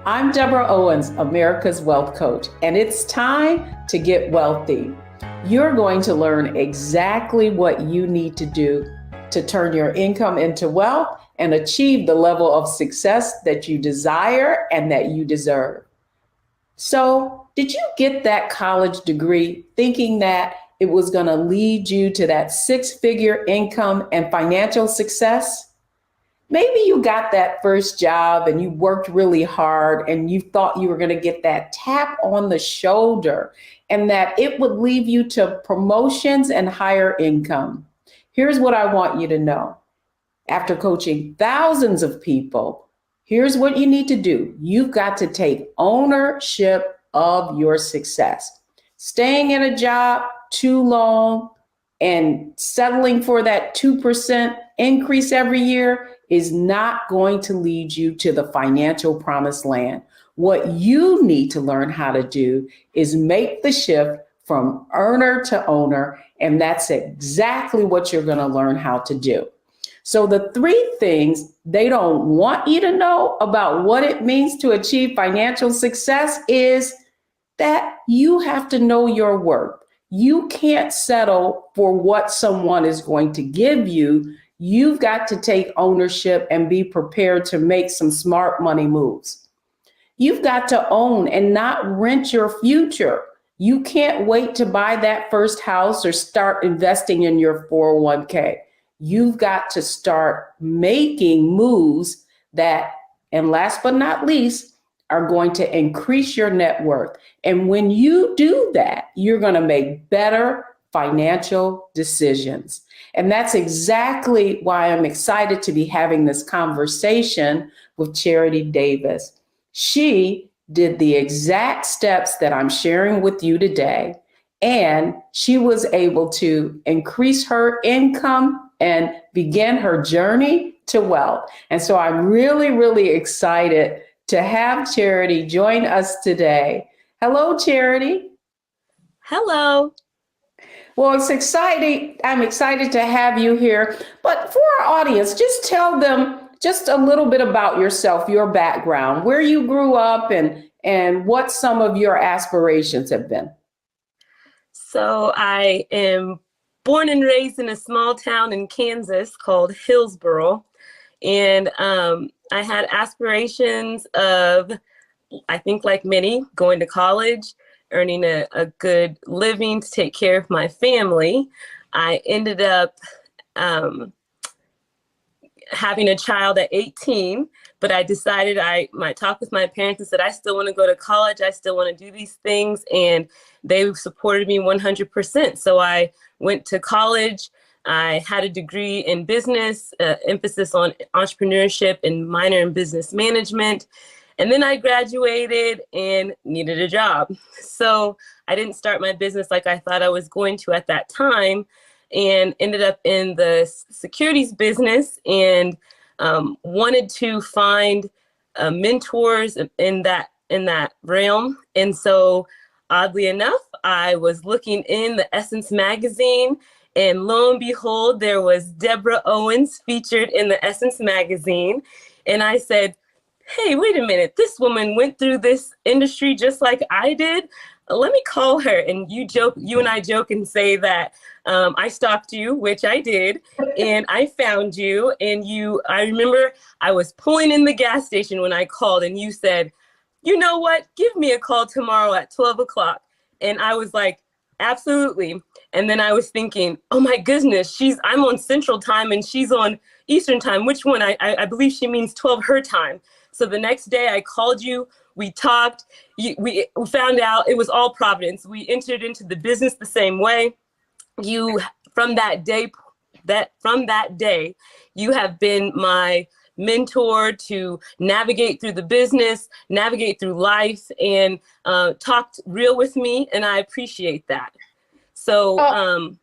I'm Deborah Owens, America's Wealth Coach, and it's time to get wealthy. You're going to learn exactly what you need to do to turn your income into wealth and achieve the level of success that you desire and that you deserve. So, did you get that college degree thinking that it was going to lead you to that six-figure income and financial success? Maybe you got that first job and you worked really hard and you thought you were going to get that tap on the shoulder and that it would lead you to promotions and higher income. Here's what I want you to know. After coaching thousands of people, here's what you need to do. You've got to take ownership of your success. Staying in a job too long and settling for that 2% increase every year is not going to lead you to the financial promised land. What you need to learn how to do is make the shift from earner to owner, and that's exactly what you're going to learn how to do. So the three things they don't want you to know about what it means to achieve financial success is that you have to know your worth. You can't settle for what someone is going to give you. You've got to take ownership and be prepared to make some smart money moves. You've got to own and not rent your future. You can't wait to buy that first house or start investing in your 401k. You've got to start making moves that, and last but not least, are going to increase your net worth. And when you do that, you're going to make better financial decisions. And that's exactly why I'm excited to be having this conversation with Charity Davis. She did the exact steps that I'm sharing with you today, and she was able to increase her income and begin her journey to wealth. And so I'm really, really excited to have Charity join us today. Hello, Charity. Hello. Well, it's exciting. I'm excited to have you here. But for our audience, just tell them just a little bit about yourself, your background, where you grew up, and what some of your aspirations have been. So I am born and raised in a small town in Kansas called Hillsboro. And I had aspirations of, I think like many, going to college, earning a good living to take care of my family. I ended up having a child at 18, but I decided I might talk with my parents and said, I still want to go to college. I still want to do these things. And they supported me 100%. So I went to college. I had a degree in business, emphasis on entrepreneurship and minor in business management. And then I graduated and needed a job. So I didn't start my business like I thought I was going to at that time, and ended up in the securities business and wanted to find mentors in that realm. And so oddly enough, I was looking in the Essence magazine, and lo and behold, there was Deborah Owens featured in the Essence magazine. And I said, hey, wait a minute, this woman went through this industry just like I did. Let me call her. And you and I joke and say that I stalked you, which I did, and I found you. And I remember I was pulling in the gas station when I called, and you said, you know what, give me a call tomorrow at 12 o'clock. And I was like, absolutely. And then I was thinking, oh my goodness, I'm on Central Time and she's on Eastern Time. Which one? I believe she means 12 her time. So the next day I called you, we talked, we found out it was all Providence. We entered into the business the same way. From that day, you have been my mentor to navigate through the business, navigate through life, and talked real with me. And I appreciate that. So I'm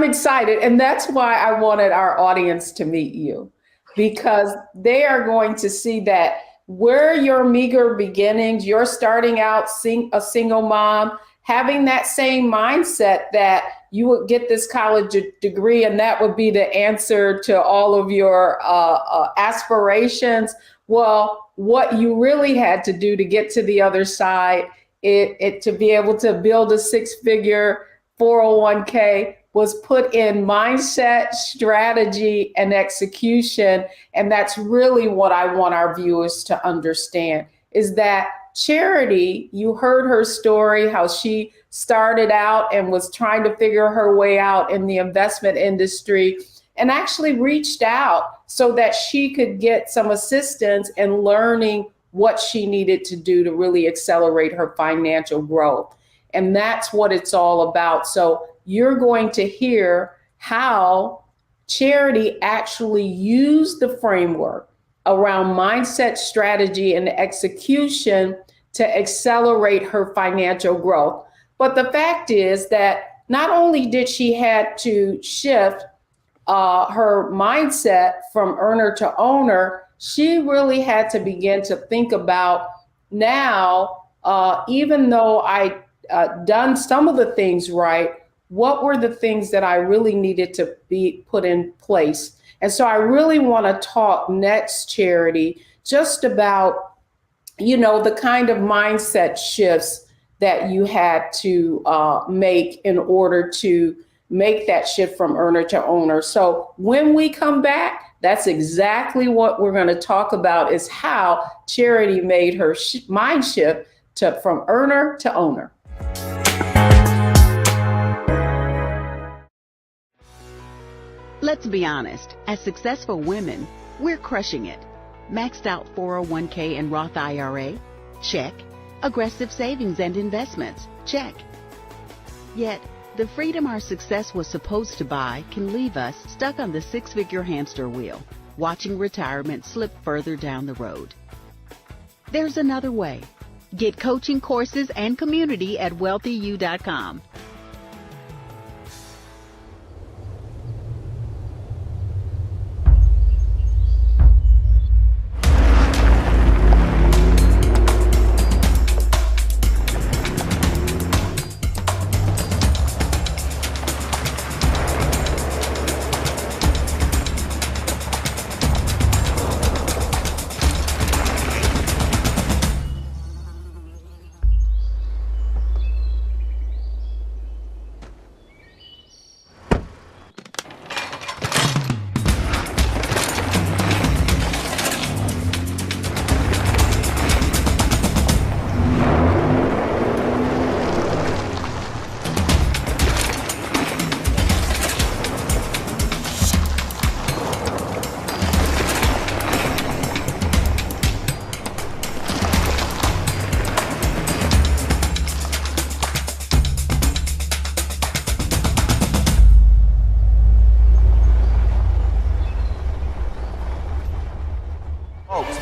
excited. And that's why I wanted our audience to meet you, because they are going to see that where your meager beginnings, you're starting out a single mom, having that same mindset that you would get this college degree and that would be the answer to all of your aspirations. Well, what you really had to do to get to the other side, to be able to build a six-figure 401k, was put in mindset, strategy, and execution. And that's really what I want our viewers to understand, is that Charity, you heard her story, how she started out and was trying to figure her way out in the investment industry, and actually reached out so that she could get some assistance in learning what she needed to do to really accelerate her financial growth. And that's what it's all about. So you're going to hear how Charity actually used the framework around mindset, strategy, and execution to accelerate her financial growth. But the fact is that not only did she had to shift her mindset from earner to owner, she really had to begin to think about now, even though I done some of the things right, what were the things that I really needed to be put in place? And so I really want to talk next, Charity, just about, the kind of mindset shifts that you had to make in order to make that shift from earner to owner. So when we come back, that's exactly what we're going to talk about, is how Charity made her mind shift from earner to owner. Let's be honest, as successful women, we're crushing it. Maxed out 401k and Roth IRA? Check. Aggressive savings and investments? Check. Yet, the freedom our success was supposed to buy can leave us stuck on the six-figure hamster wheel, watching retirement slip further down the road. There's another way. Get coaching courses and community at wealthyu.com.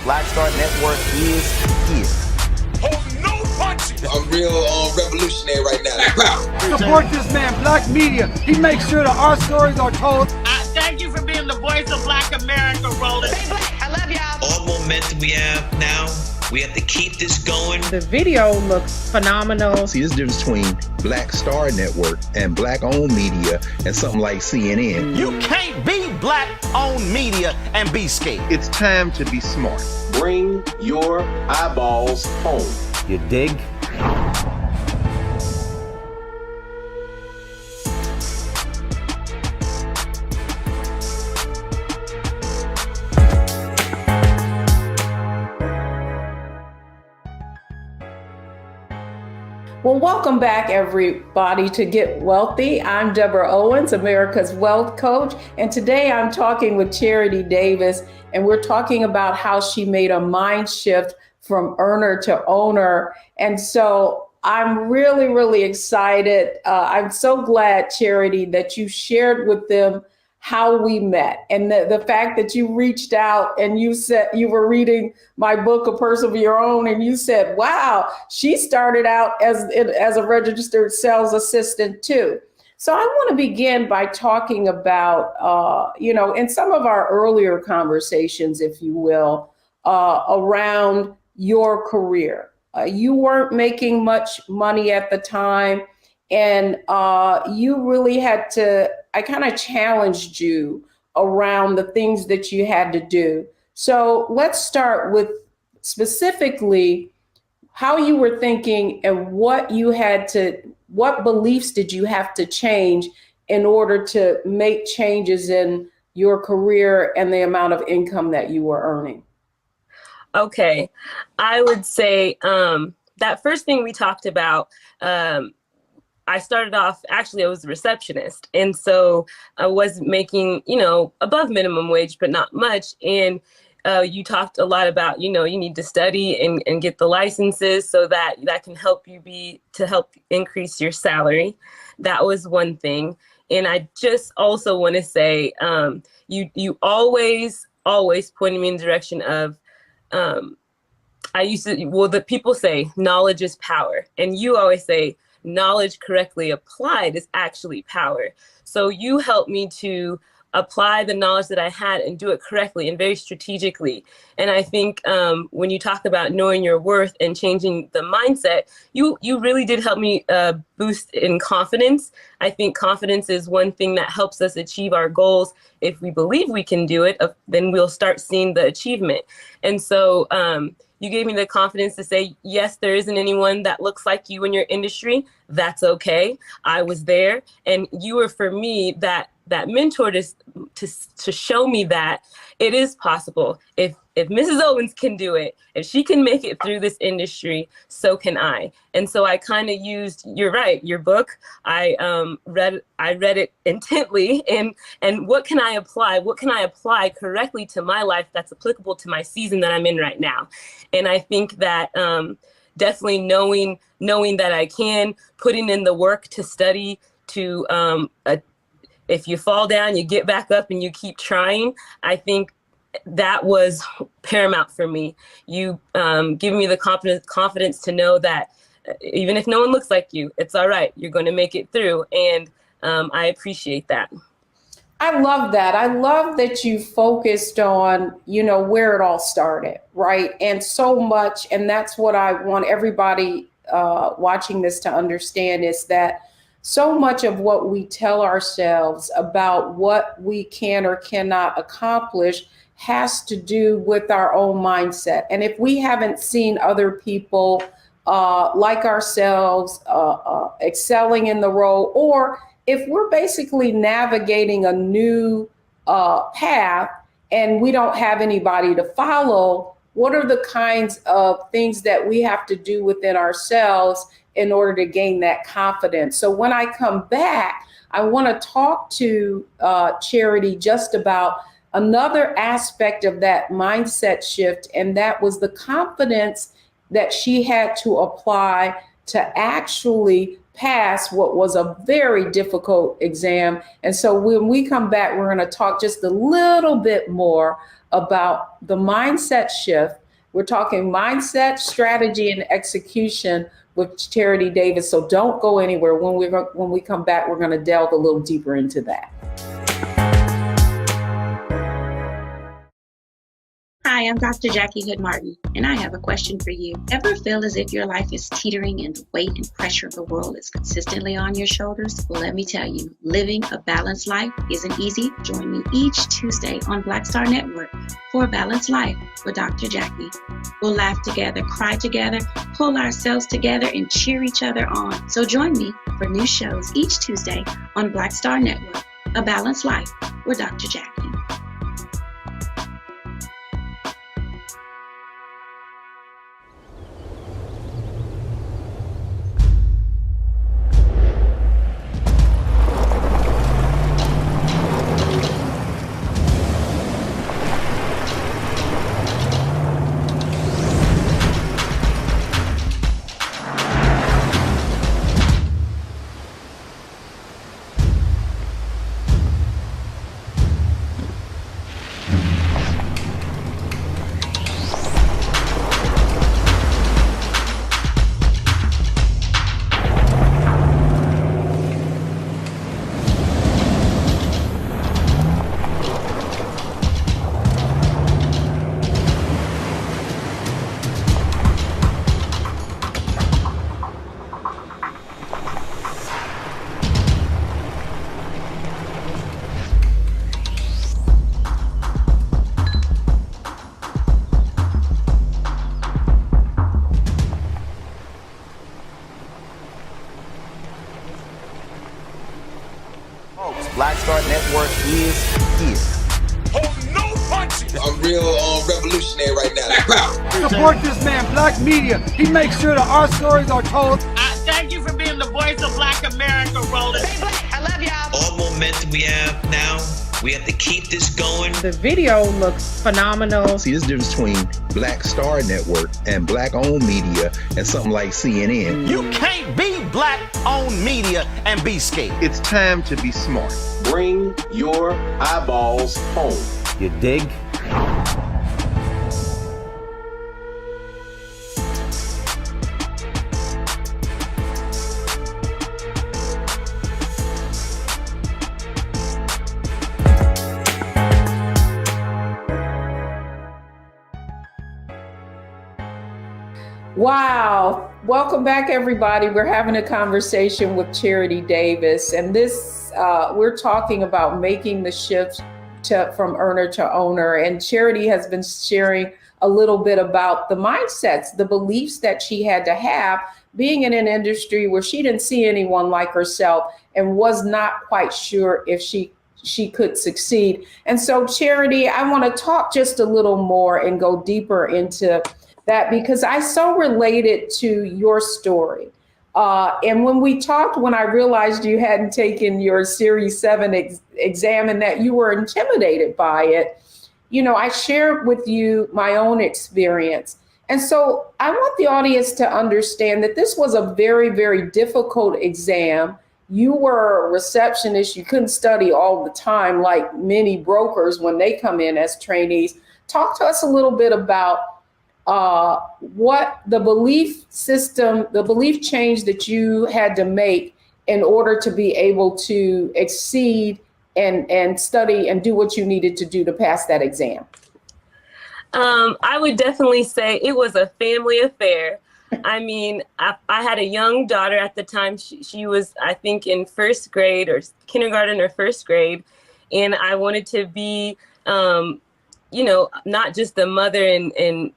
Black Star Network is here. Oh, no punches! I'm real revolutionary right now. Support this man, Black Media. He makes sure that our stories are told. Thank you for being the voice of Black America, Roland. Stay black. I love y'all. All momentum we have now, we have to keep this going. The video looks phenomenal. See, there's a difference between Black Star Network and Black-owned media and something like CNN. You can't be Black-owned media and be scared. It's time to be smart. Bring your eyeballs home. You dig? Well, welcome back, everybody, to Get Wealthy. I'm Deborah Owens, America's Wealth Coach, and today I'm talking with Charity Davis, and we're talking about how she made a mind shift from earner to owner. And so I'm really, really excited. I'm so glad, Charity, that you shared with them how we met, and the fact that you reached out and you said you were reading my book, A Purse of Your Own, and you said, wow, she started out as a registered sales assistant too. So I want to begin by talking about, in some of our earlier conversations, if you will, around your career. You weren't making much money at the time, and you really had to, I kind of challenged you around the things that you had to do. So let's start with specifically how you were thinking and what beliefs did you have to change in order to make changes in your career and the amount of income that you were earning? Okay, I would say that first thing we talked about, I started off, actually, I was a receptionist. And so I was making, above minimum wage, but not much. And you talked a lot about, you need to study and get the licenses so that can help you to help increase your salary. That was one thing. And I just also want to say, you always pointed me in the direction of, the people say knowledge is power. And you always say knowledge correctly applied is actually power. So you helped me to apply the knowledge that I had and do it correctly and very strategically. And I think when you talk about knowing your worth and changing the mindset, you really did help me boost in confidence. I think confidence is one thing that helps us achieve our goals. If we believe we can do it, then we'll start seeing the achievement. And so you gave me the confidence to say, yes, there isn't anyone that looks like you in your industry. That's okay. I was there. And you were, for me, that mentor to show me that it is possible. If Mrs. Owens can do it, if she can make it through this industry, so can I. And so I kind of used, you're right, your book. I read it intently, and what can I apply? What can I apply correctly to my life that's applicable to my season that I'm in right now? And I think that definitely knowing that I can, putting in the work to study, to if you fall down, you get back up and you keep trying. I think that was paramount for me. You give me the confidence to know that even if no one looks like you, it's all right. You're going to make it through. And I appreciate that. I love that. I love that you focused on, where it all started, right? And so much, and that's what I want everybody watching this to understand, is that so much of what we tell ourselves about what we can or cannot accomplish has to do with our own mindset. And if we haven't seen other people like ourselves excelling in the role, or if we're basically navigating a new path and we don't have anybody to follow, what are the kinds of things that we have to do within ourselves in order to gain that confidence? So when I come back, I want to talk to Charity just about another aspect of that mindset shift, and that was the confidence that she had to apply to actually pass what was a very difficult exam. And so when we come back, we're going to talk just a little bit more about the mindset shift. We're talking mindset, strategy, and execution with Charity Davis. So don't go anywhere. When we come back, we're going to delve a little deeper into that. Hi, I'm Dr. Jackie Hood Martin, and I have a question for you. Ever feel as if your life is teetering and the weight and pressure of the world is consistently on your shoulders? Well, let me tell you, living a balanced life isn't easy. Join me each Tuesday on Black Star Network for A Balanced Life with Dr. Jackie. We'll laugh together, cry together, pull ourselves together, and cheer each other on. So join me for new shows each Tuesday on Black Star Network, A Balanced Life with Dr. Jackie. is here. Hold no punches. I'm real revolutionary right now. Support this man, Black Media. He makes sure that our stories are told. Thank you for being the voice of Black America, Roland. Stay black. I love y'all. All momentum we have now, we have to keep this going. The video looks phenomenal. See, there's a difference between Black Star Network and Black-owned media and something like CNN. You can't be black-owned media and be scared. It's time to be smart. Bring your eyeballs home. You dig? Wow. Welcome back, everybody. We're having a conversation with Charity Davis, and this we're talking about making the shift from earner to owner. And Charity has been sharing a little bit about the mindsets, the beliefs that she had to have being in an industry where she didn't see anyone like herself and was not quite sure if she could succeed. And so, Charity, I want to talk just a little more and go deeper into that, because I so related to your story. And when we talked, when I realized you hadn't taken your Series 7 exam and that you were intimidated by it, you know, I shared with you my own experience. And so I want the audience to understand that this was a very, very difficult exam. You were a receptionist. You couldn't study all the time like many brokers when they come in as trainees. Talk to us a little bit about what the belief system, the belief change that you had to make in order to be able to exceed and study and do what you needed to do to pass that exam. I would definitely say it was a family affair. I mean, I had a young daughter at the time. She was, I think, in first grade or kindergarten or first grade. And I wanted to be, you know, not just the mother in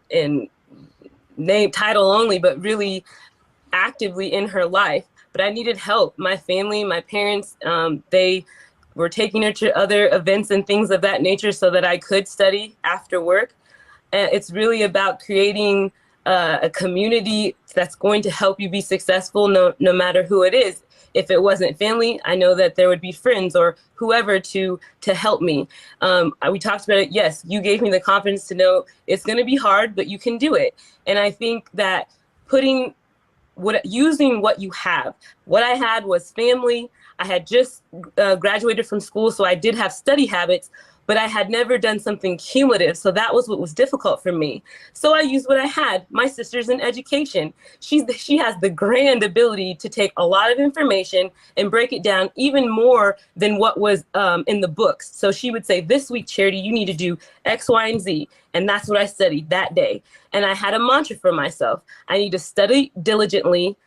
name title only, but really actively in her life. But I needed help. My family, my parents, they were taking her to other events and things of that nature so that I could study after work. And it's really about creating a community that's going to help you be successful, no matter who it is. If it wasn't family, I know that there would be friends or whoever to help me. We talked about it. Yes, you gave me the confidence to know it's going to be hard, but you can do it. And I think that using what you have. What I had was family. I had just graduated from school, so I did have study habits, but I had never done something cumulative. So that was what was difficult for me. So I used what I had. My sister's in education. She has the grand ability to take a lot of information and break it down even more than what was in the books. So she would say, this week, Charity, you need to do X, Y, and Z. And that's what I studied that day. And I had a mantra for myself. I need to study diligently,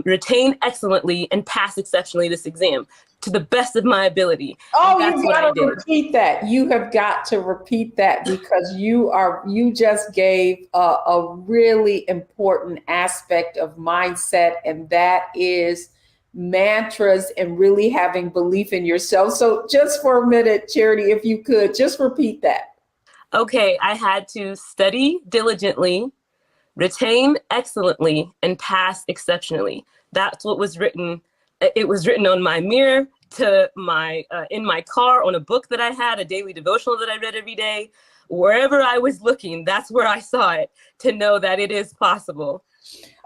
retain excellently, and pass exceptionally this exam to the best of my ability. Oh, you got to repeat that. You have got to repeat that, because you just gave a really important aspect of mindset, and that is mantras and really having belief in yourself. So just for a minute, Charity, if you could just repeat that. Okay, I had to study diligently, retain excellently, and pass exceptionally. That's what was written. It was written on my mirror, to my in my car, on a book that I had, a daily devotional that I read every day. Wherever I was looking, that's where I saw it, to know that it is possible.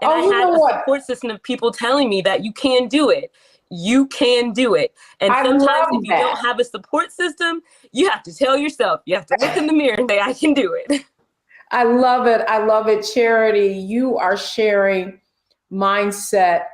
And I had a support system of people telling me that you can do it. You can do it. And sometimes if you don't have a support system, you have to tell yourself, you have to look in the mirror and say, I can do it. I love it. I love it. Charity, you are sharing mindset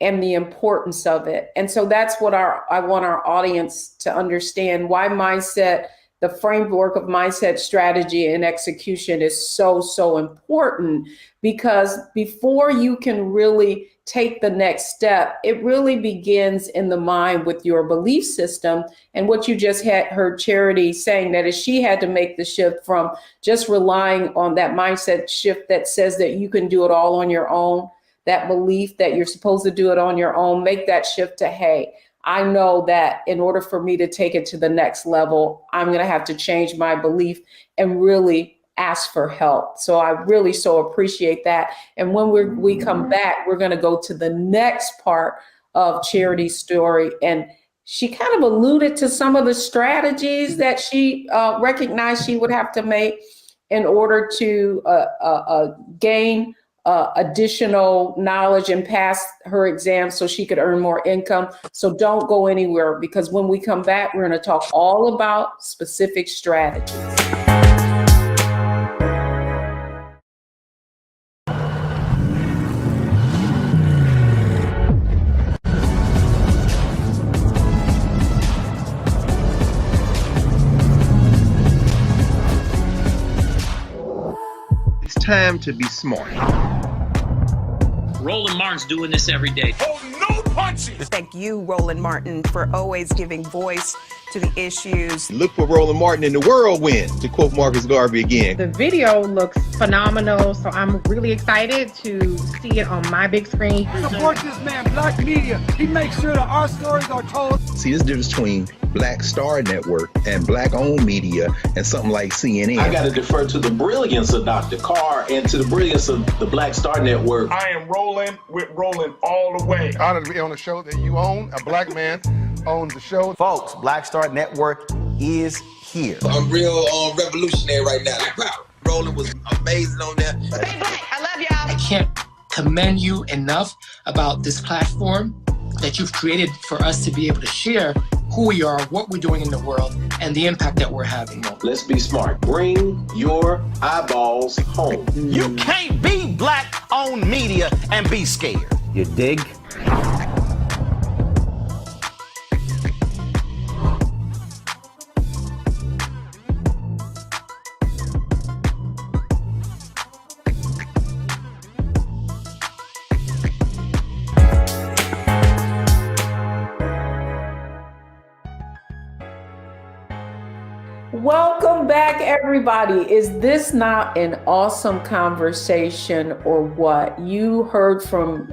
and the importance of it. And so that's what I want our audience to understand, why mindset, the framework of mindset, strategy, and execution is so, so important. Because before you can really take the next step, it really begins in the mind with your belief system. And what you just heard Charity saying, that is, she had to make the shift from just relying on that mindset shift that says that you can do it all on your own, that belief that you're supposed to do it on your own, make that shift to, hey, I know that in order for me to take it to the next level, I'm going to have to change my belief and really ask for help. So I really so appreciate that. And when we come back, we're going to go to the next part of Charity's story. And she kind of alluded to some of the strategies that she recognized she would have to make in order to gain additional knowledge and pass her exam so she could earn more income. So don't go anywhere, because when we come back, we're going to talk all about specific strategies. It's time to be smart. Roland Martin's doing this every day. Oh, no punches! Thank you, Roland Martin, for always giving voice to the issues. Look for Roland Martin in the whirlwind, to quote Marcus Garvey again. The video looks phenomenal, so I'm really excited to see it on my big screen. Support this man, Black Media. He makes sure that our stories are told. See, this difference between Black Star Network and Black-owned media and something like CNN. I got to defer to the brilliance of Dr. Carr and to the brilliance of the Black Star Network. I am rolling with Roland all the way. Honored to be on a show that you own. A black man owns the show. Folks, Black Star Network is here. I'm real revolutionary right now. Like, wow, Roland was amazing on there. Hey, Black, I love y'all. I can't commend you enough about this platform that you've created for us to be able to share who we are, what we're doing in the world, and the impact that we're having. Let's be smart. Bring your eyeballs home. You can't be Black-owned media and be scared. You dig? Welcome back, everybody. Is this not an awesome conversation or what? You heard from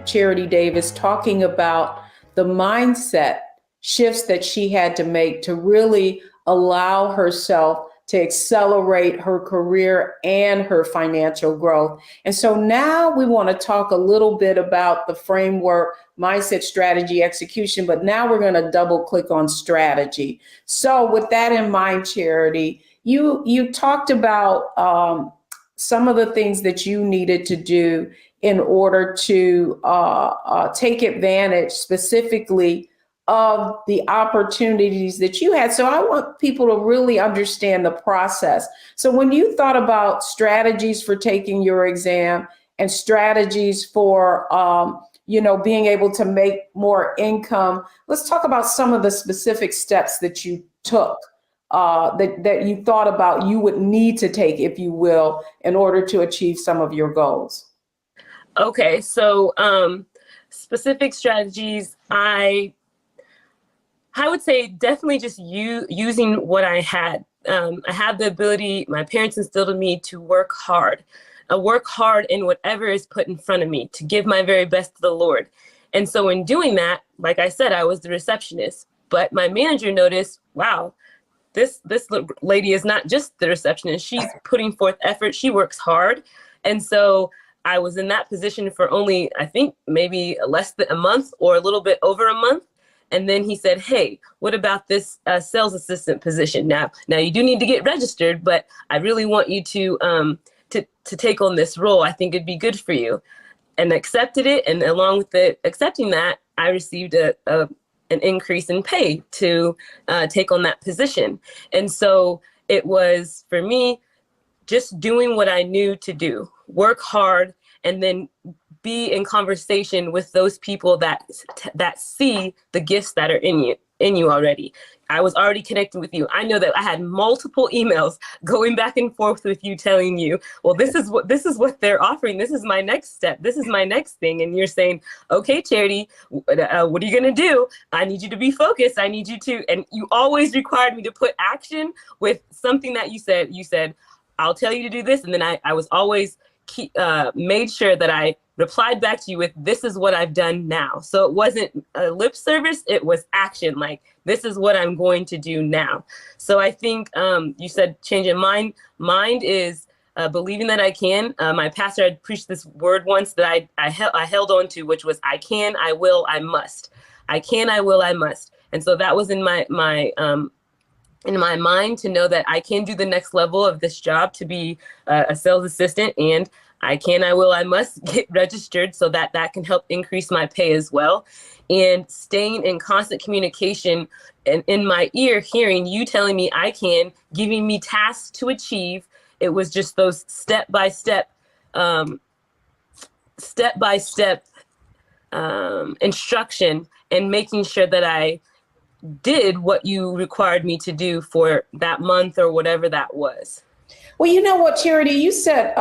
Charity Davis talking about the mindset shifts that she had to make to really allow herself to accelerate her career and her financial growth. And so now we want to talk a little bit about the framework, mindset, strategy, execution, but now we're going to double click on strategy. So with that in mind, Charity, you talked about some of the things that you needed to do in order to take advantage specifically of the opportunities that you had. So I want people to really understand the process. So when you thought about strategies for taking your exam and strategies for, being able to make more income, let's talk about some of the specific steps that you took, that you thought about you would need to take, if you will, in order to achieve some of your goals. Okay, so specific strategies, I would say definitely just using what I had. I have the ability, my parents instilled in me to work hard in whatever is put in front of me, to give my very best to the Lord. And so in doing that, like I said, I was the receptionist, but my manager noticed, wow, this lady is not just the receptionist. She's putting forth effort. She works hard. And so I was in that position for only, I think, maybe less than a month or a little bit over a month. And then he said, hey, what about this sales assistant position? Now you do need to get registered, but I really want you to take on this role. I think it'd be good for you. And accepted it. And along with accepting that, I received an increase in pay to take on that position. And so it was, for me, just doing what I knew to do, work hard, and then be in conversation with those people that see the gifts that are in you already. I was already connecting with you. I know that I had multiple emails going back and forth with you telling you, well, this is what they're offering. This is my next step. This is my next thing. And you're saying, okay, Charity, what are you going to do? I need you to be focused. I need you to, and you always required me to put action with something that you said, I'll tell you to do this. And then I was always made sure that I replied back to you with, this is what I've done now. So it wasn't a lip service, it was action. Like, this is what I'm going to do now. So I think you said changing mind. Mind is believing that I can. My pastor had preached this word once that I held on to, which was, I can, I will, I must. I can, I will, I must. And so that was in my mind, to know that I can do the next level of this job, to be a sales assistant, and I can, I will, I must get registered so that that can help increase my pay as well. And staying in constant communication and in my ear, hearing you telling me I can, giving me tasks to achieve. It was just those step-by-step instruction, and making sure that I did what you required me to do for that month or whatever that was. Well, you know what, Charity, you said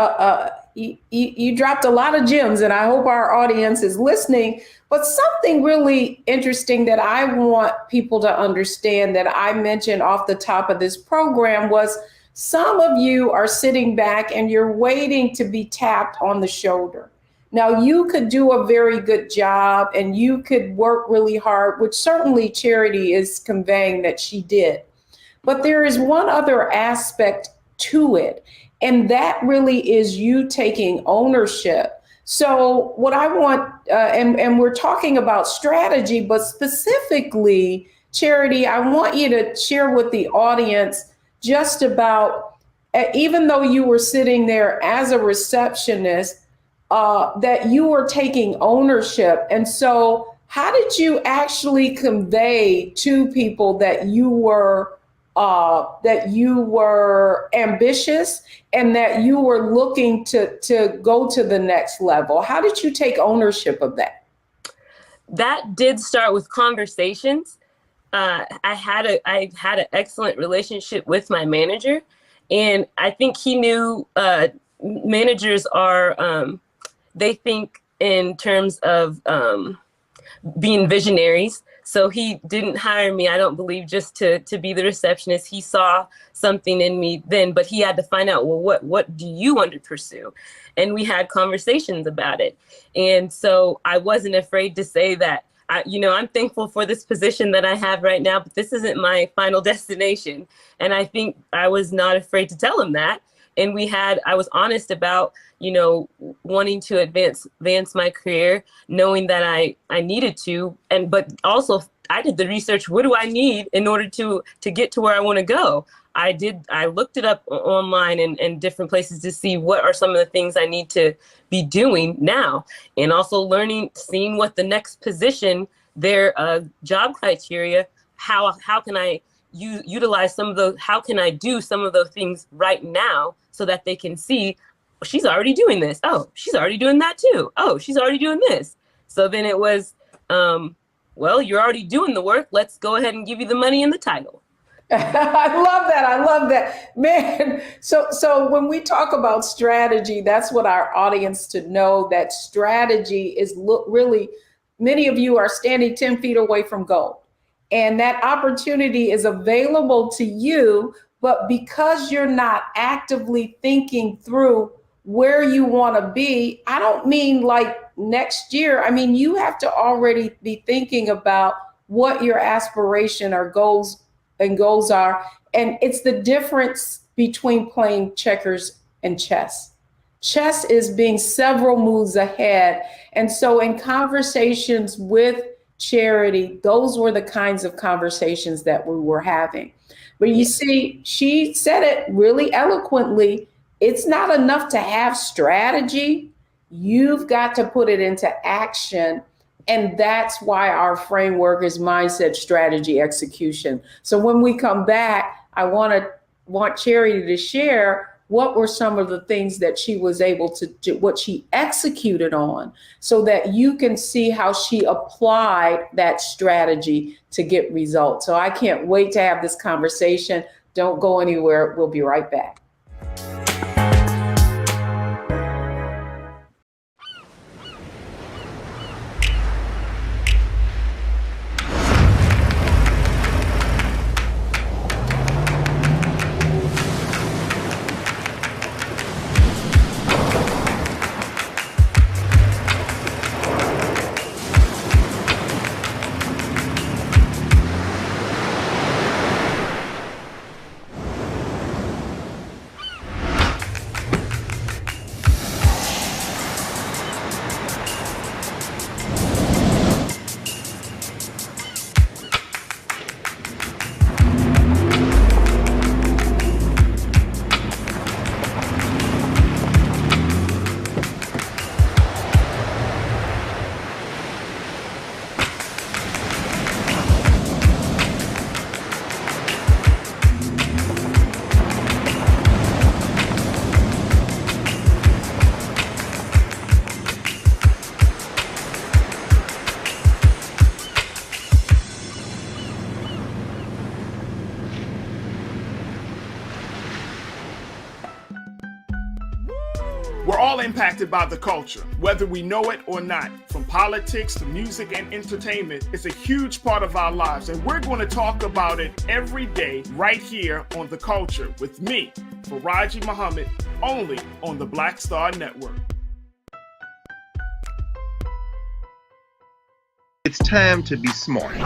you dropped a lot of gems, and I hope our audience is listening. But something really interesting that I want people to understand, that I mentioned off the top of this program, was some of you are sitting back and you're waiting to be tapped on the shoulder. Now, you could do a very good job and you could work really hard, which certainly Charity is conveying that she did. But there is one other aspect to it, and that really is you taking ownership. So what I want, and we're talking about strategy, but specifically, Charity, I want you to share with the audience just about, even though you were sitting there as a receptionist, that you were taking ownership. And so how did you actually convey to people that you were ambitious and that you were looking to go to the next level? How did you take ownership of that? That did start with conversations. I had an excellent relationship with my manager, and I think he knew managers are, they think in terms of being visionaries. So he didn't hire me, I don't believe, just to be the receptionist. He saw something in me then, but he had to find out, well, what do you want to pursue? And we had conversations about it. And so I wasn't afraid to say that, I'm thankful for this position that I have right now, but this isn't my final destination. And I think I was not afraid to tell him that. And I was honest about, wanting to advance my career, knowing that I needed to, but also I did the research. What do I need in order to get to where I want to go? I looked it up online and different places to see what are some of the things I need to be doing now, and also seeing what the next position, their job criteria, how can I utilize some of those, how can I do some of those things right now so that they can see, she's already doing this. Oh, she's already doing that too. Oh, she's already doing this. So then it was, well, you're already doing the work. Let's go ahead and give you the money and the title. I love that, man. So when we talk about strategy, that's what our audience to know, that strategy is really, many of you are standing 10 feet away from goal, and that opportunity is available to you. But because you're not actively thinking through where you want to be, I don't mean like next year. I mean, you have to already be thinking about what your aspiration or goals are. And it's the difference between playing checkers and chess. Chess is being several moves ahead. And so in conversations with Charity, those were the kinds of conversations that we were having. But you see, she said it really eloquently. It's not enough to have strategy. You've got to put it into action. And that's why our framework is mindset, strategy, execution. So when we come back, I want Charity to share what were some of the things that she was able to do, what she executed on, so that you can see how she applied that strategy to get results. So I can't wait to have this conversation. Don't go anywhere. We'll be right back. We're all impacted by the culture, whether we know it or not. From politics to music and entertainment, it's a huge part of our lives, and we're going to talk about it every day right here on The Culture with me, Faraji Muhammad, only on the Black Star Network. It's time to be smart.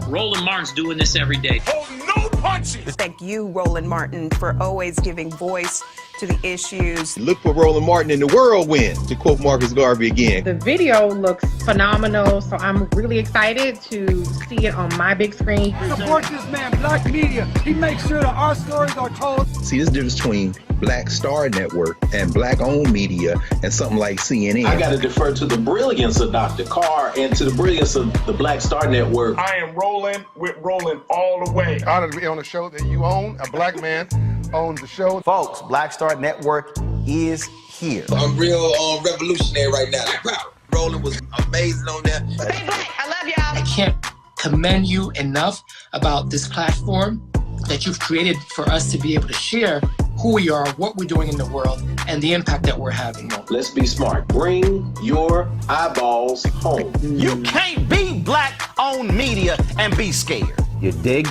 Roland Martin's doing this every day. Oh, no punches! Thank you, Roland Martin, for always giving voice to the issues. Look for Roland Martin in the whirlwind, to quote Marcus Garvey again. The video looks phenomenal, so I'm really excited to see it on my big screen. Support this man, Black Media. He makes sure that our stories are told. See, there's a difference between Black Star Network and Black-owned media and something like CNN. I got to defer to the brilliance of Dr. Carr and to the brilliance of the Black Star Network. I am rolling with Roland all the way. Honored to be on a show that you own. A black man owns the show. Folks, Black Star Network is here. I'm real revolutionary right now. Like, wow, Roland was amazing on there. Stay black. I love y'all. I can't commend you enough about this platform that you've created for us to be able to share who we are, what we're doing in the world, and the impact that we're having. Let's be smart. Bring your eyeballs home. You can't be Black-owned media and be scared. You dig?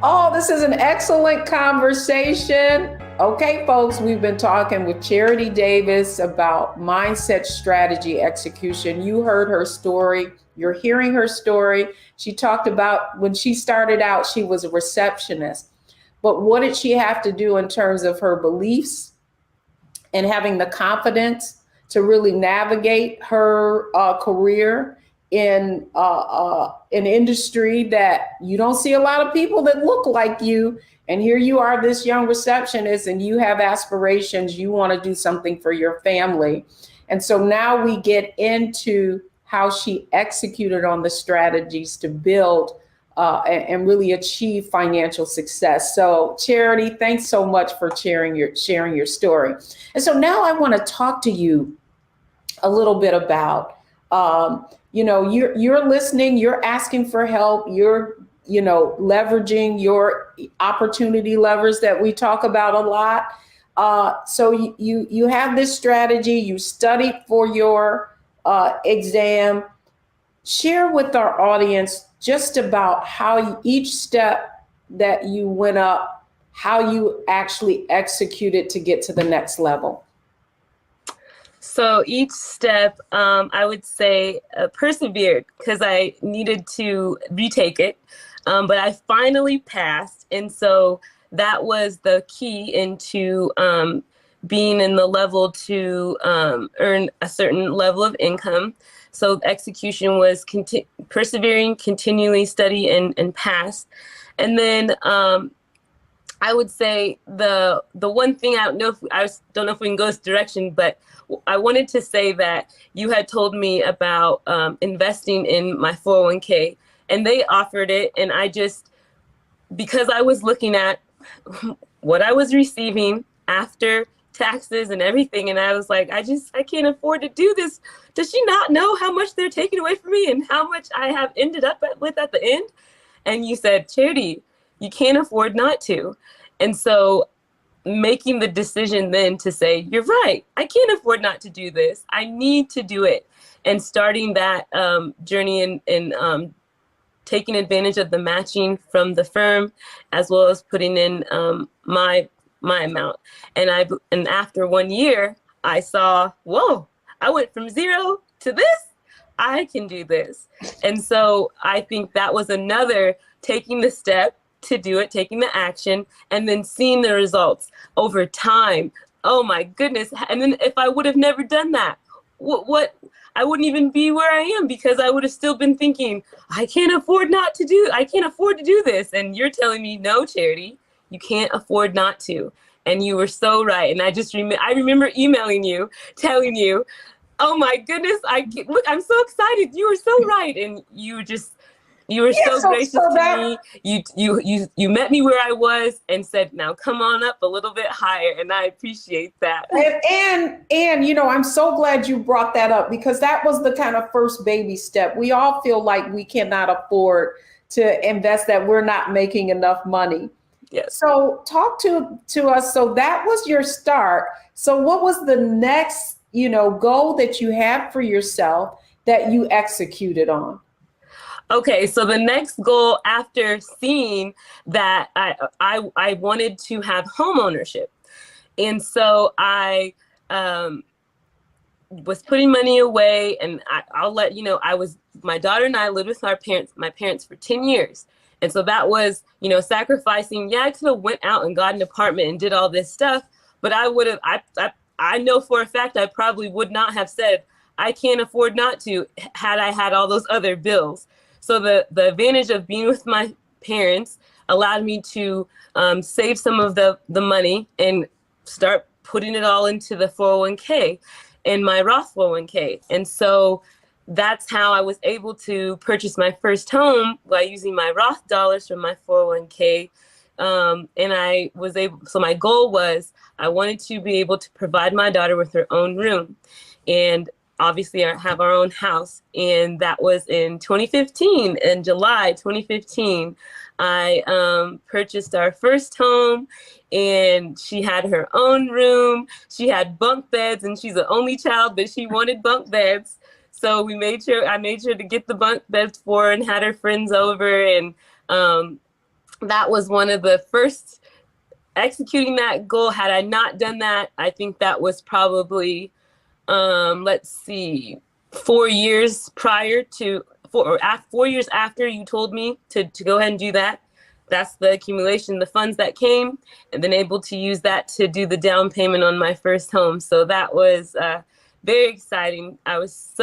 Oh, this is an excellent conversation. Okay, folks, we've been talking with Charity Davis about mindset, strategy, execution. You heard her story. You're hearing her story. She talked about when she started out, she was a receptionist. But what did she have to do in terms of her beliefs and having the confidence to really navigate her career in an industry that you don't see a lot of people that look like you. And here you are, this young receptionist, and you have aspirations. You want to do something for your family. And so now we get into how she executed on the strategies to build and really achieve financial success. So Charity, thanks so much for sharing your story. And so now I want to talk to you a little bit about you're listening, you're asking for help, you're, leveraging your opportunity levers that we talk about a lot. So you have this strategy, you studied for your exam. Share with our audience just about how each step that you went up, how you actually executed to get to the next level. So each step, I would say persevered because I needed to retake it, but I finally passed. And so that was the key into being in the level to earn a certain level of income. So execution was persevering, continually study and pass. And then I would say the one thing I don't know if we can go this direction, but I wanted to say that you had told me about investing in my 401k, and they offered it. And because I was looking at what I was receiving after taxes and everything, and I was like, I can't afford to do this. Does she not know how much they're taking away from me and how much I have ended up with at the end? And you said, Charity, you can't afford not to. And so making the decision then to say, you're right, I can't afford not to do this. I need to do it. And starting that journey and taking advantage of the matching from the firm, as well as putting in my amount. And after 1 year, I saw, whoa, I went from zero to this. I can do this. And so I think that was another taking the step to do it, taking the action, and then seeing the results over time. Oh my goodness. And then if I would have never done that, what I wouldn't even be where I am, because I would have still been thinking, I can't afford to do this. And you're telling me, no, Charity, you can't afford not to. And you were so right. And I remember emailing you, telling you, oh my goodness, I'm so excited. You were so right. And you just You were so gracious to me. You met me where I was and said, now come on up a little bit higher. And I appreciate that. And you know, I'm so glad you brought that up, because that was the kind of first baby step. We all feel like we cannot afford to invest, that we're not making enough money. Yes. So talk to us. So that was your start. So what was the next, you know, goal that you had for yourself that you executed on? Okay, so the next goal after seeing that, I wanted to have home ownership. And so I was putting money away, and I'll let you know, my daughter and I lived with my parents for 10 years. And so that was, you know, sacrificing. Yeah, I could have went out and got an apartment and did all this stuff, but I know for a fact I probably would not have said, I can't afford not to, had I had all those other bills. So the advantage of being with my parents allowed me to save some of the money and start putting it all into the 401k and my Roth 401k. And so that's how I was able to purchase my first home by using my Roth dollars from my 401k. And I was able, so my goal was I wanted to be able to provide my daughter with her own room. And obviously I have our own house, and that was in 2015. In July 2015, I purchased our first home, and she had her own room. She had bunk beds, and she's the only child, but she wanted bunk beds. So I made sure to get the bunk beds for her and had her friends over. And that was one of the first executing that goal. Had I not done that, I think that was probably 4 years prior to 4 years after you told me to go ahead and do that. That's the accumulation, the funds that came, and then able to use that to do the down payment on my first home. So that was very exciting. It's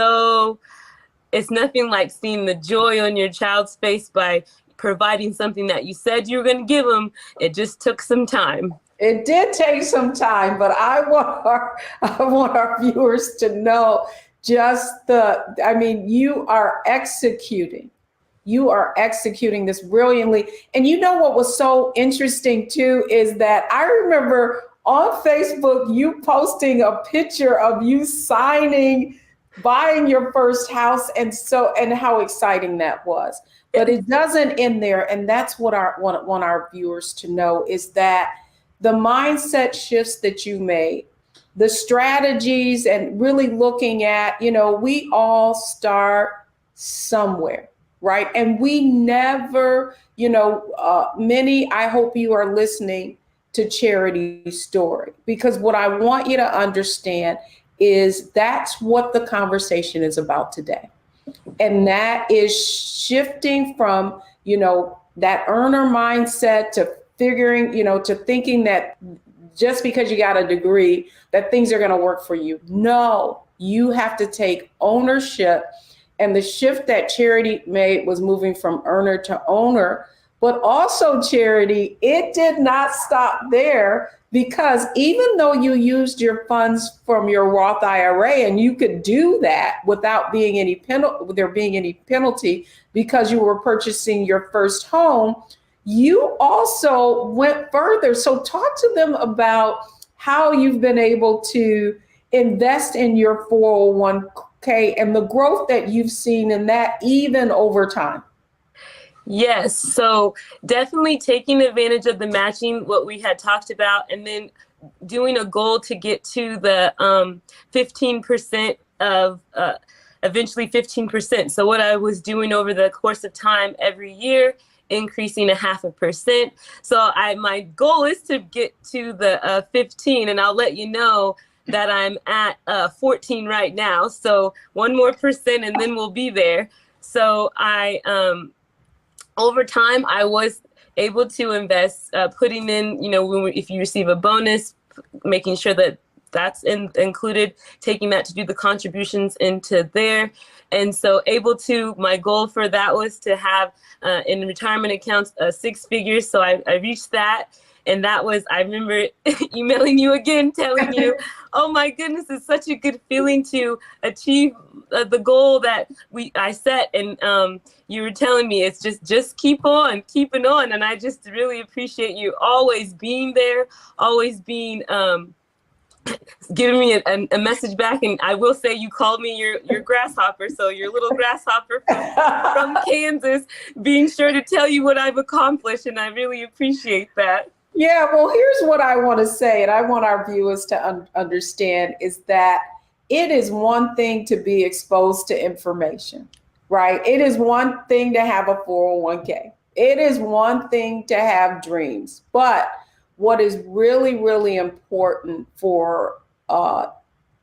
nothing like seeing the joy on your child's face by providing something that you said you were going to give them. It just took some time. It did take some time, but I want our viewers to know you are executing. You are executing this brilliantly. And you know what was so interesting too is that I remember on Facebook you posting a picture of you buying your first house, and how exciting that was. But it doesn't end there, and that's what I want our viewers to know is that the mindset shifts that you made, the strategies, and really looking at, you know, we all start somewhere, right? And we never, many, I hope you are listening to Charity's story, because what I want you to understand is that's what the conversation is about today. And that is shifting from, that earner mindset to figuring, to thinking that just because you got a degree that things are going to work for you. No, you have to take ownership. And the shift that Charity made was moving from earner to owner. But also, Charity, it did not stop there, because even though you used your funds from your Roth IRA, and you could do that without being there being any penalty because you were purchasing your first home, you also went further. So talk to them about how you've been able to invest in your 401k and the growth that you've seen in that even over time. Yes, so definitely taking advantage of the matching, what we had talked about, and then doing a goal to get to the 15% of eventually 15%. So what I was doing over the course of time every year, increasing 0.5%. So my goal is to get to the 15, and I'll let you know that I'm at 14 right now. So 1 more percent, and then we'll be there. So over time, I was able to invest, putting in, if you receive a bonus, making sure that that's included, taking that to do the contributions into there. And so my goal for that was to have in retirement accounts 6 figures. So I reached that. And that was, I remember emailing you again, telling you, oh my goodness, it's such a good feeling to achieve the goal that I set. And you were telling me it's just keep on, keeping on. And I just really appreciate you always being there, always being giving me a message back. And I will say you called me your grasshopper. So your little grasshopper from Kansas, being sure to tell you what I've accomplished. And I really appreciate that. Yeah, well, here's what I want to say, and I want our viewers to understand, is that it is one thing to be exposed to information, right? It is one thing to have a 401k. It is one thing to have dreams. But what is really, really important for our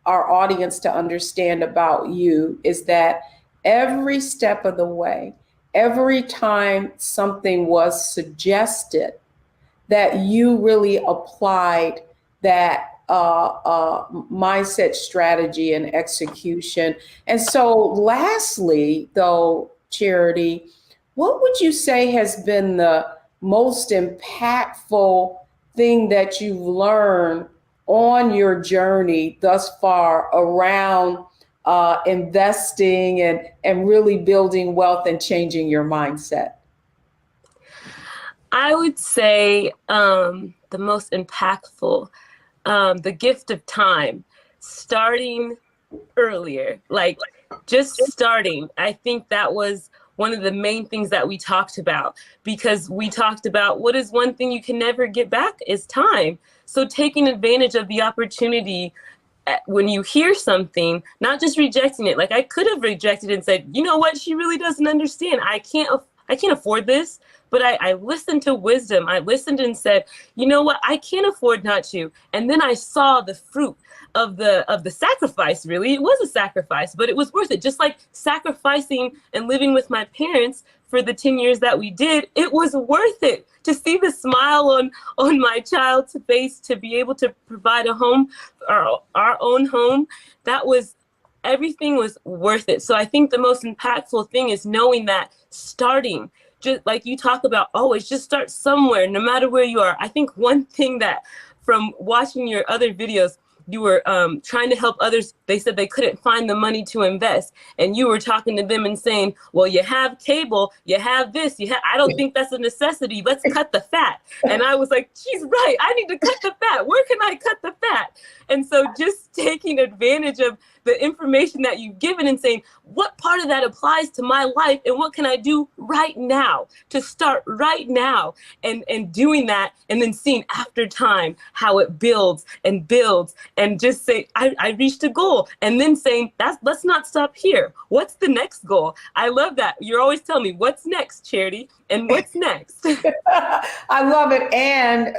audience to understand about you is that every step of the way, every time something was suggested, that you really applied that mindset, strategy, and execution. And so lastly, though, Charity, what would you say has been the most impactful thing that you've learned on your journey thus far around investing and really building wealth and changing your mindset? I would say the most impactful, the gift of time, starting earlier, like just starting. I think that was one of the main things that we talked about, because we talked about what is one thing you can never get back is time. So taking advantage of the opportunity when you hear something, not just rejecting it. Like I could have rejected it and said, you know what, she really doesn't understand. I can't afford this. But I listened to wisdom. I listened and said, you know what, I can't afford not to. And then I saw the fruit of the sacrifice. Really, it was a sacrifice, but it was worth it. Just like sacrificing and living with my parents for the 10 years that we did, it was worth it to see the smile on my child's face, to be able to provide a home, our own home. Everything was worth it. So I think the most impactful thing is knowing that starting, just like you talk about, always just start somewhere, no matter where you are. I think one thing that from watching your other videos, you were trying to help others. They said they couldn't find the money to invest. And you were talking to them and saying, well, you have cable, you have this, I don't think that's a necessity. Let's cut the fat. And I was like, she's right. I need to cut the fat. Where can I cut the fat? And so just taking advantage of the information that you've given and saying, what part of that applies to my life and what can I do right now to start right now, and doing that, and then seeing after time how it builds and builds, and just say, I reached a goal, and then saying, let's not stop here. What's the next goal? I love that. You're always telling me, what's next, Charity? And what's next? I love it. And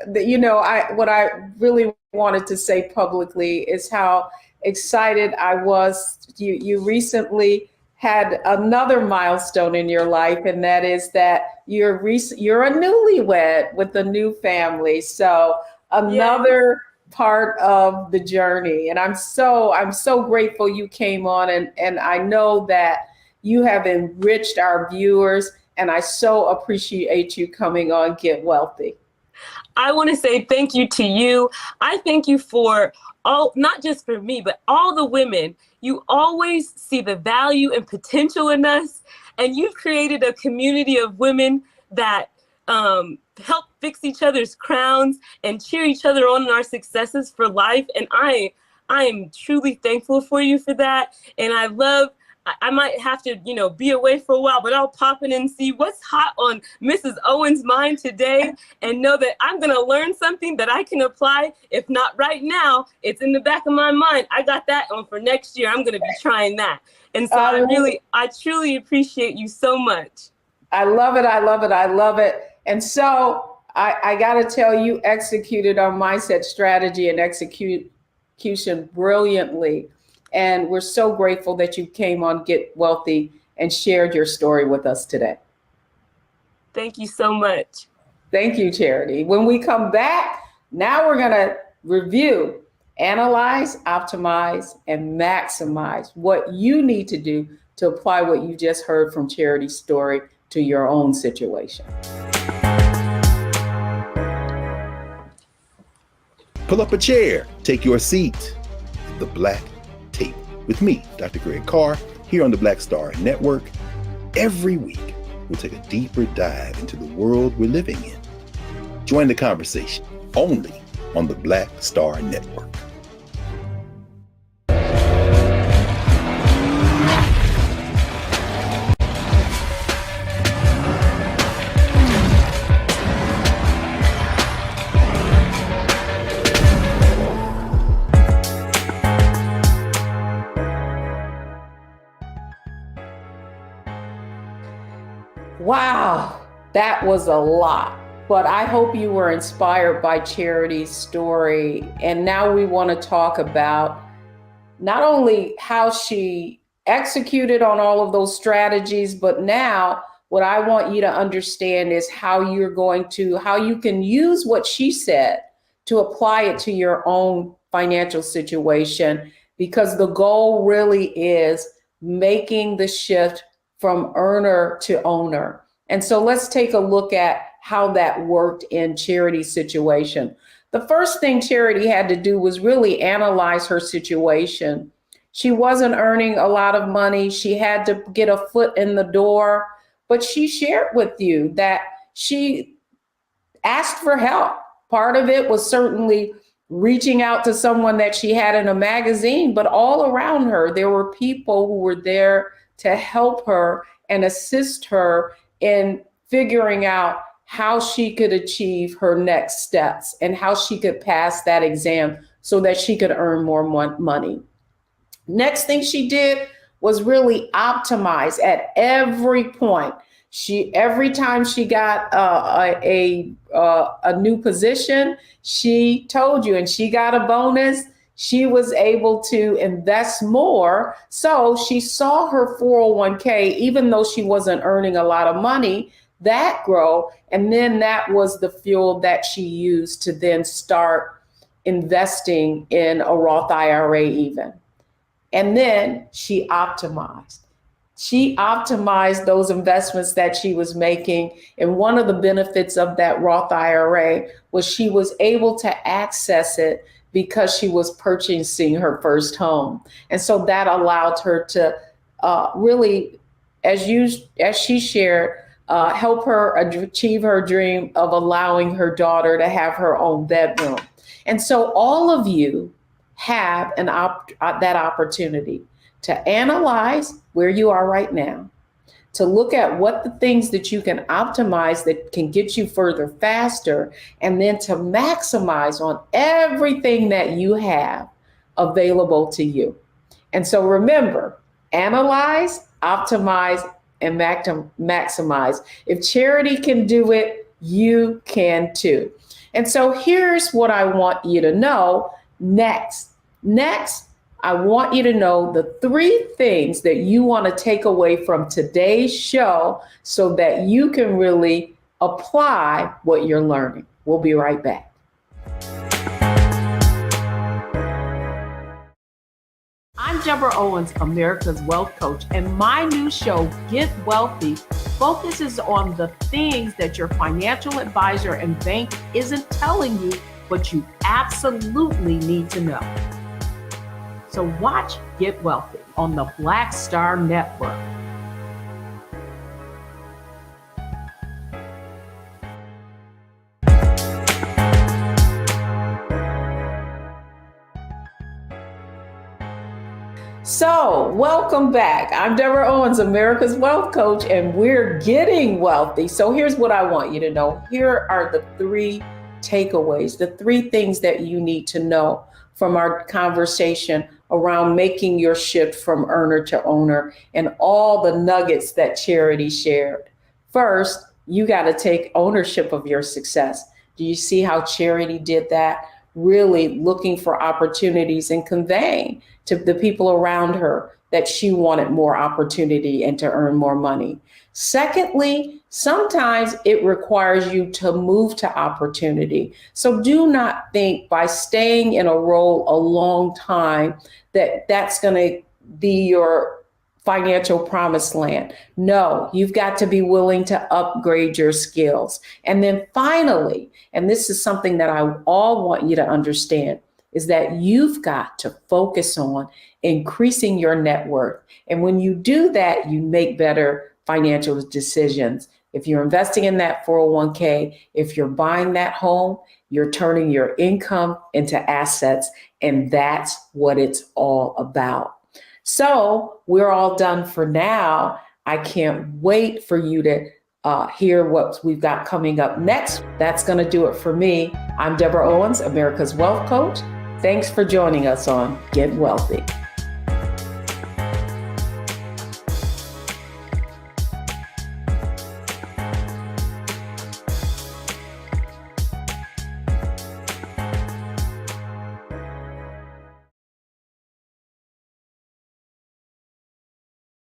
what I really wanted to say publicly is how excited I was. You recently had another milestone in your life, and that is that you're a newlywed with a new family. So another part of the journey. And I'm so grateful you came on, and I know that you have enriched our viewers, and I so appreciate you coming on Get Wealthy. I want to say thank you to you. I thank you for all, not just for me, but all the women. You always see the value and potential in us, and you've created a community of women that help fix each other's crowns and cheer each other on in our successes for life. And I am truly thankful for you for that. And I might have to, be away for a while, but I'll pop in and see what's hot on Mrs. Owens' mind today, and know that I'm going to learn something that I can apply. If not right now, it's in the back of my mind. I got that on for next year. I'm going to be trying that. And so I truly appreciate you so much. I love it. I love it. I love it. And so I got to tell you, executed on mindset, strategy, and execution brilliantly. And we're so grateful that you came on Get Wealthy and shared your story with us today. Thank you so much. Thank you, Charity. When we come back, now we're going to review, analyze, optimize, and maximize what you need to do to apply what you just heard from Charity's story to your own situation. Pull up a chair, take your seat. The Black Tape with me, Dr. Greg Carr, here on the Black Star Network. Every week, we'll take a deeper dive into the world we're living in. Join the conversation only on the Black Star Network. Wow, that was a lot. But I hope you were inspired by Charity's story. And now we want to talk about not only how she executed on all of those strategies, but now what I want you to understand is how you can use what she said to apply it to your own financial situation, because the goal really is making the shift from earner to owner. And so let's take a look at how that worked in Charity's situation. The first thing Charity had to do was really analyze her situation. She wasn't earning a lot of money. She had to get a foot in the door, but she shared with you that she asked for help. Part of it was certainly reaching out to someone that she had in a magazine, but all around her, there were people who were there to help her and assist her in figuring out how she could achieve her next steps and how she could pass that exam so that she could earn more money. Next thing she did was really optimize at every point. Every time she got a new position, she told you, and she got a bonus, she was able to invest more. So she saw her 401k, even though she wasn't earning a lot of money, that grow. And then that was the fuel that she used to then start investing in a Roth IRA even. And then she optimized. She optimized those investments that she was making. And one of the benefits of that Roth IRA was she was able to access it because she was purchasing her first home. And so that allowed her to really, as she shared, help her achieve her dream of allowing her daughter to have her own bedroom. And so all of you have that opportunity to analyze where you are right now, to look at what the things that you can optimize that can get you further faster, and then to maximize on everything that you have available to you. And so remember, analyze, optimize, and maximize. If Charity can do it, you can too. And so here's what I want you to know next. Next, I want you to know the 3 things that you want to take away from today's show so that you can really apply what you're learning. We'll be right back. I'm Deborah Owens, America's Wealth Coach, and my new show, Get Wealthy, focuses on the things that your financial advisor and bank isn't telling you, but you absolutely need to know. So watch Get Wealthy on the Black Star Network. So, welcome back. I'm Deborah Owens, America's Wealth Coach, and we're getting wealthy. So here's what I want you to know. Here are the 3 takeaways, the 3 things that you need to know from our conversation around making your shift from earner to owner and all the nuggets that Charity shared. First, you got to take ownership of your success. Do you see how Charity did that? Really looking for opportunities and conveying to the people around her that she wanted more opportunity and to earn more money. Secondly, sometimes it requires you to move to opportunity. So do not think by staying in a role a long time that that's going to be your financial promised land. No, you've got to be willing to upgrade your skills. And then finally, and this is something that I all want you to understand, is that you've got to focus on increasing your net worth. And when you do that, you make better financial decisions. If you're investing in that 401k, if you're buying that home, you're turning your income into assets. And that's what it's all about. So we're all done for now. I can't wait for you to hear what we've got coming up next. That's going to do it for me. I'm Deborah Owens, America's Wealth Coach. Thanks for joining us on Get Wealthy.